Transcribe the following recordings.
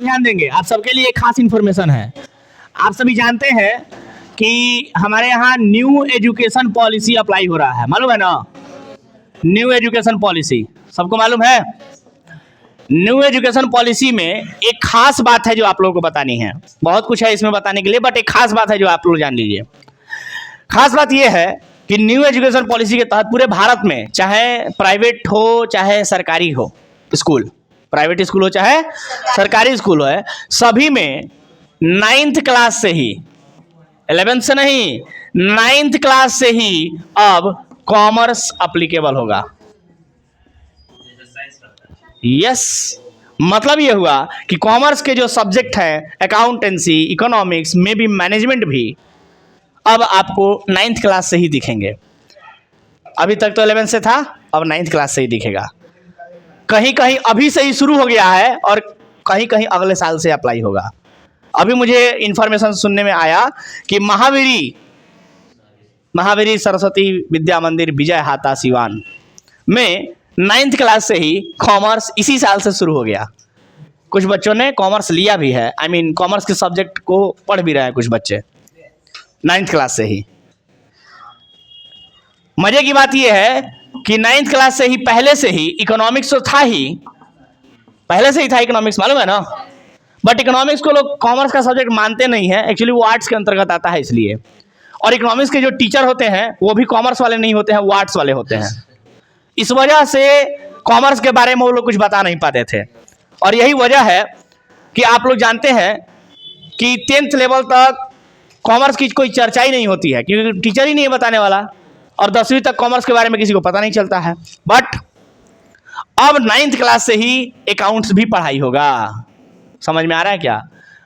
ध्यान देंगे, आप सबके लिए एक खास इन्फॉर्मेशन है। आप सभी जानते हैं कि हमारे यहाँ न्यू एजुकेशन पॉलिसी अप्लाई हो रहा है, मालूम है ना? न्यू एजुकेशन पॉलिसी सबको मालूम है। न्यू एजुकेशन पॉलिसी में एक खास बात है जो आप लोगों को बतानी है। बहुत कुछ है इसमें बताने के लिए, बट एक खास बात है जो आप लोग जान लीजिए। खास बात यह है कि न्यू एजुकेशन पॉलिसी के तहत पूरे भारत में, चाहे प्राइवेट हो चाहे सरकारी हो स्कूल, प्राइवेट स्कूल हो चाहे सरकारी स्कूल हो, सभी में 9th क्लास से ही, 11th से नहीं, 9th क्लास से ही अब कॉमर्स अप्लीकेबल होगा। यस, मतलब ये हुआ कि कॉमर्स के जो सब्जेक्ट है, अकाउंटेंसी, इकोनॉमिक्स में भी, मैनेजमेंट भी, अब आपको 9th क्लास से ही दिखेंगे। अभी तक तो 11th से था, अब 9th क्लास से ही दिखेगा। कहीं कहीं अभी से ही शुरू हो गया है और कहीं कहीं अगले साल से अप्लाई होगा। अभी मुझे इन्फॉर्मेशन सुनने में आया कि महावीरी सरस्वती विद्या मंदिर विजय हाता सिवान में 9th क्लास से ही कॉमर्स इसी साल से शुरू हो गया। कुछ बच्चों ने कॉमर्स लिया भी है, कॉमर्स के सब्जेक्ट को पढ़ भी रहे हैं कुछ बच्चे 9th क्लास से ही। मजे की बात यह है कि 9th क्लास से ही, पहले से ही इकोनॉमिक्स तो था ही, पहले से ही था इकोनॉमिक्स, मालूम है ना? बट इकोनॉमिक्स को लोग कॉमर्स का सब्जेक्ट मानते नहीं है, एक्चुअली वो आर्ट्स के अंतर्गत आता है इसलिए। और इकोनॉमिक्स के जो टीचर होते हैं वो भी कॉमर्स वाले नहीं होते हैं, वो आर्ट्स वाले होते हैं। इस वजह से कॉमर्स के बारे में वो लोग कुछ बता नहीं पाते थे। और यही वजह है कि आप लोग जानते हैं कि 10th लेवल तक कॉमर्स की कोई चर्चा ही नहीं होती है, क्योंकि टीचर ही नहीं है बताने वाला। और 10वीं तक कॉमर्स के बारे में किसी को पता नहीं चलता है। बट अब 9th क्लास से ही अकाउंट्स भी पढ़ाई होगा। समझ में आ रहा है क्या?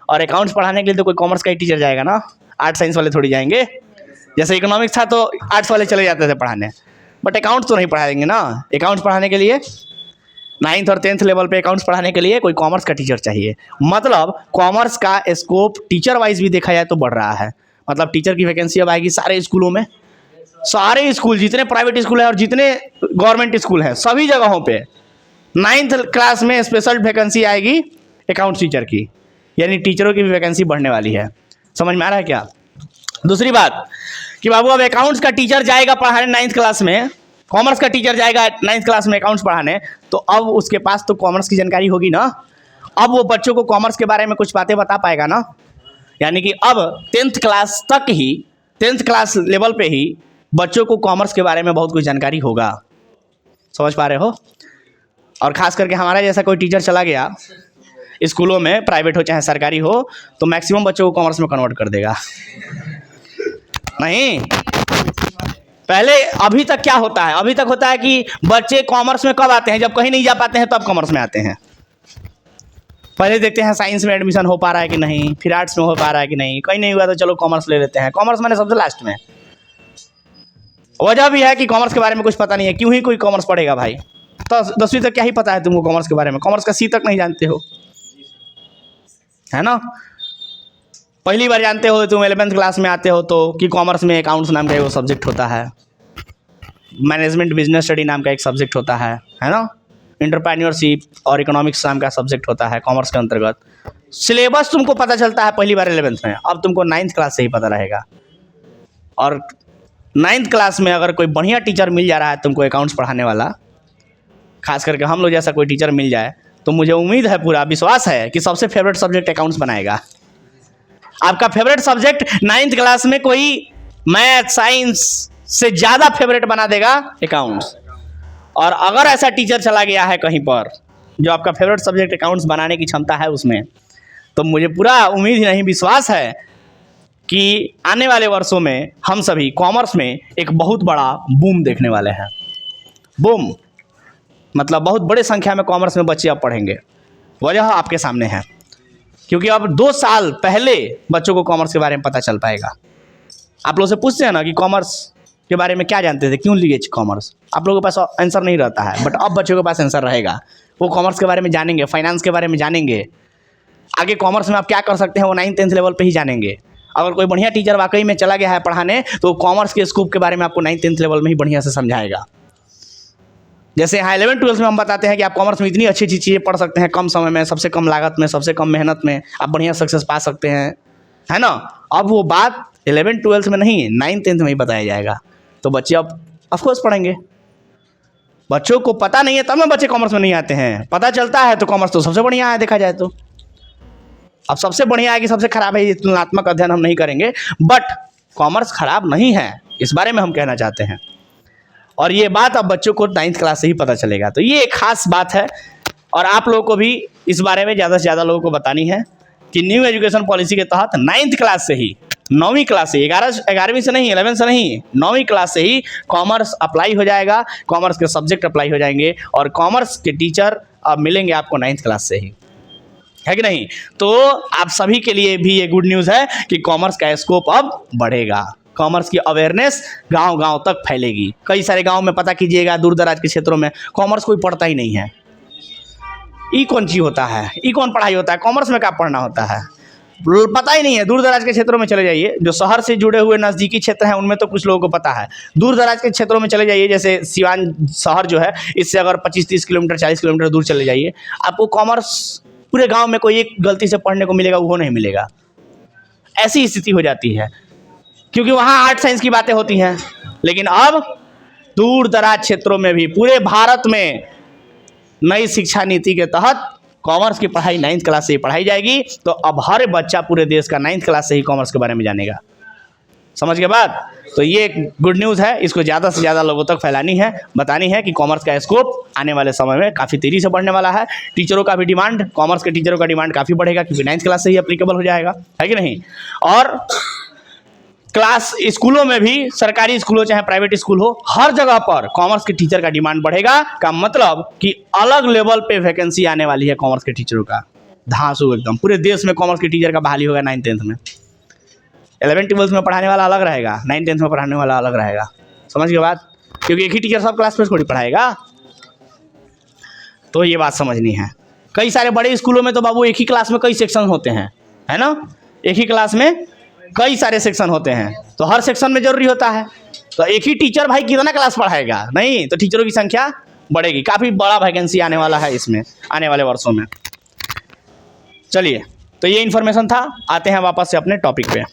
और अकाउंट्स पढ़ाने के लिए तो कोई कॉमर्स का ही टीचर जाएगा ना, आर्ट साइंस वाले थोड़ी जाएंगे। जैसे इकोनॉमिक्स था तो आर्ट्स वाले चले जाते थे पढ़ाने, बट अकाउंट्स तो नहीं पढ़ाएंगे ना। अकाउंट्स पढ़ाने के लिए 9th और 10th लेवल पे अकाउंट्स पढ़ाने के लिए कोई कॉमर्स का टीचर चाहिए। मतलब कॉमर्स का स्कोप टीचर वाइज भी देखा जाए तो बढ़ रहा है। मतलब टीचर की वैकेंसी अब आएगी सारे स्कूलों में, सारे स्कूल, जितने प्राइवेट स्कूल हैं और जितने गवर्नमेंट स्कूल हैं, सभी जगहों पे 9th क्लास में स्पेशल वैकेंसी आएगी अकाउंट्स टीचर की, यानी टीचरों की भी वैकेंसी बढ़ने वाली है। समझ में आ रहा है क्या? दूसरी बात कि बाबू अब अकाउंट्स का टीचर जाएगा पढ़ाने 9th क्लास में, कॉमर्स का टीचर जाएगा 9th क्लास में अकाउंट्स पढ़ाने, तो अब उसके पास तो कॉमर्स की जानकारी होगी ना। अब वो बच्चों को कॉमर्स के बारे में कुछ बातें बता पाएगा ना। यानी कि अब 10th क्लास तक ही, 10th क्लास लेवल पे ही बच्चों को कॉमर्स के बारे में बहुत कुछ जानकारी होगा। समझ पा रहे हो? और ख़ास करके हमारा जैसा कोई टीचर चला गया स्कूलों में, प्राइवेट हो चाहे सरकारी हो, तो मैक्सिमम बच्चों को कॉमर्स में कन्वर्ट कर देगा। नहीं, पहले अभी तक क्या होता है? अभी तक होता है कि बच्चे कॉमर्स में कब आते हैं? जब कहीं नहीं जा पाते हैं तब कॉमर्स में आते हैं। पहले देखते हैं साइंस में एडमिशन हो पा रहा है कि नहीं, फिर आर्ट्स में हो पा रहा है कि नहीं, कहीं नहीं हुआ तो चलो कॉमर्स ले लेते हैं। कॉमर्स मैंने सबसे लास्ट में। वजह भी है कि कॉमर्स के बारे में कुछ पता नहीं है। क्यों ही कोई कॉमर्स पढ़ेगा भाई? तो 10वीं तक क्या ही पता है तुमको कॉमर्स के बारे में? कॉमर्स का सी तक नहीं जानते हो, है ना? पहली बार जानते हो तुम 11th क्लास में आते हो तो कि कॉमर्स में अकाउंट्स नाम का वो सब्जेक्ट होता है, मैनेजमेंट बिजनेस स्टडी नाम का एक सब्जेक्ट होता है ना, एंटरप्रेन्योरशिप और इकोनॉमिक्स नाम का सब्जेक्ट होता है कॉमर्स के अंतर्गत। सिलेबस तुमको पता चलता है पहली बार 11th में, अब तुमको 9th क्लास से ही पता रहेगा। और 9th क्लास में अगर कोई बढ़िया टीचर मिल जा रहा है तुमको अकाउंट्स पढ़ाने वाला, खास करके हम लोग जैसा कोई टीचर मिल जाए, तो मुझे उम्मीद है, पूरा विश्वास है कि सबसे फेवरेट सब्जेक्ट अकाउंट्स बनाएगा। आपका फेवरेट सब्जेक्ट 9th क्लास में कोई मैथ साइंस से ज़्यादा फेवरेट बना देगा अकाउंट्स। और अगर ऐसा टीचर चला गया है कहीं पर जो आपका फेवरेट सब्जेक्ट अकाउंट्स बनाने की क्षमता है उसमें, तो मुझे पूरा उम्मीद ही नहीं, विश्वास है कि आने वाले वर्षों में हम सभी कॉमर्स में एक बहुत बड़ा बूम देखने वाले हैं। बूम मतलब बहुत बड़े संख्या में कॉमर्स में बच्चे अब पढ़ेंगे। वजह आपके सामने है, क्योंकि अब 2 साल पहले बच्चों को कॉमर्स के बारे में पता चल पाएगा। आप लोग से पूछते हैं ना कि कॉमर्स के बारे में क्या जानते थे, क्यों लिए कॉमर्स, आप लोगों के पास आंसर नहीं रहता है, बट अब बच्चों के पास आंसर रहेगा। वो कॉमर्स के बारे में जानेंगे, फाइनेंस के बारे में जानेंगे, आगे कॉमर्स में आप क्या कर सकते हैं वो 9th 10th लेवल पे ही जानेंगे। अगर कोई बढ़िया टीचर वाकई में चला गया है पढ़ाने, तो कॉमर्स के स्कोप के बारे में आपको 9th 10th लेवल में ही बढ़िया से समझाएगा। जैसे यहाँ 11-12 में हम बताते हैं कि आप कॉमर्स में इतनी अच्छी अच्छी चीज़ें पढ़ सकते हैं, कम समय में, सबसे कम लागत में, सबसे कम मेहनत में आप बढ़िया सक्सेस पा सकते हैं, है ना। अब वो बात 11-12 में नहीं, 9th-10th में ही बताया जाएगा। तो बच्चे अब ऑफकोर्स पढ़ेंगे। बच्चों को पता नहीं है तब ना बच्चे कॉमर्स में नहीं आते हैं, पता चलता है तो कॉमर्स तो सबसे बढ़िया है देखा जाए तो। अब सबसे बढ़िया है कि सबसे खराब है, ये तुलनात्मक अध्ययन हम नहीं करेंगे, बट कॉमर्स खराब नहीं है, इस बारे में हम कहना चाहते हैं। और ये बात अब बच्चों को 9th क्लास से ही पता चलेगा। तो ये एक खास बात है और आप लोगों को भी इस बारे में ज़्यादा से ज़्यादा लोगों को बतानी है कि न्यू एजुकेशन पॉलिसी के तहत 9th क्लास से ही, 9वीं क्लास से, 11वीं से नहीं, 11th से नहीं, 9वीं क्लास से ही कॉमर्स अप्लाई हो जाएगा, कॉमर्स के सब्जेक्ट अप्लाई हो जाएंगे और कॉमर्स के टीचर अब मिलेंगे आपको 9th क्लास से ही, है कि नहीं। तो आप सभी के लिए भी ये गुड न्यूज़ है कि कॉमर्स का स्कोप अब बढ़ेगा, कॉमर्स की अवेयरनेस गांव-गांव तक फैलेगी। कई सारे गांव में पता कीजिएगा, दूर दराज के क्षेत्रों में कॉमर्स कोई पढ़ता ही नहीं है। ई कौन चीज़ होता है, ई कौन पढ़ाई होता है, कॉमर्स में क्या पढ़ना होता है, पता ही नहीं है। दूर दराज के क्षेत्रों में चले जाइए, जो शहर से जुड़े हुए नज़दीकी क्षेत्र हैं उनमें तो कुछ लोगों को पता है। दूर दराज के क्षेत्रों में चले जाइए, जैसे सिवान शहर जो है, इससे अगर 25-30 किलोमीटर, 40 किलोमीटर दूर चले जाइए, आपको कॉमर्स पूरे गांव में कोई एक गलती से पढ़ने को मिलेगा, वो नहीं मिलेगा। ऐसी स्थिति हो जाती है क्योंकि वहाँ आर्ट साइंस की बातें होती हैं। लेकिन अब दूर दराज क्षेत्रों में भी पूरे भारत में नई शिक्षा नीति के तहत कॉमर्स की पढ़ाई 9th क्लास से ही पढ़ाई जाएगी। तो अब हर बच्चा पूरे देश का 9th क्लास से ही कॉमर्स के बारे में जानेगा। समझ के बाद तो ये गुड न्यूज़ है, इसको ज़्यादा से ज़्यादा लोगों तक फैलानी है, बतानी है कि कॉमर्स का स्कोप आने वाले समय में काफ़ी तेज़ी से बढ़ने वाला है। टीचरों का भी डिमांड, कॉमर्स के टीचरों का डिमांड काफ़ी बढ़ेगा क्योंकि 9th क्लास से ही एप्लीकेबल हो जाएगा, है कि नहीं। और क्लास स्कूलों में भी, सरकारी स्कूल हो चाहे प्राइवेट स्कूल हो, हर जगह पर कॉमर्स के टीचर का डिमांड बढ़ेगा। का मतलब कि अलग लेवल पे वैकेंसी आने वाली है कॉमर्स के टीचरों का, धांसू एकदम। पूरे देश में कॉमर्स के टीचर का बहाली होगा 9th-10th में। 11th-12th में पढ़ाने वाला अलग रहेगा, 9th-10th में पढ़ाने वाला अलग रहेगा। समझ के बाद, क्योंकि एक ही टीचर सब क्लास में थोड़ी पढ़ाएगा। तो ये बात समझनी है। कई सारे बड़े स्कूलों में तो बाबू एक ही क्लास में कई सेक्शन होते हैं, है ना। एक ही क्लास में कई सारे सेक्शन होते हैं, तो हर सेक्शन में जरूरी होता है। तो एक ही टीचर भाई कितना क्लास पढ़ाएगा, नहीं, तो टीचरों की संख्या बढ़ेगी। काफ़ी बड़ा वैकेंसी आने वाला है इसमें आने वाले वर्षों में। चलिए, तो ये इन्फॉर्मेशन था। आते हैं वापस से अपने टॉपिक पे।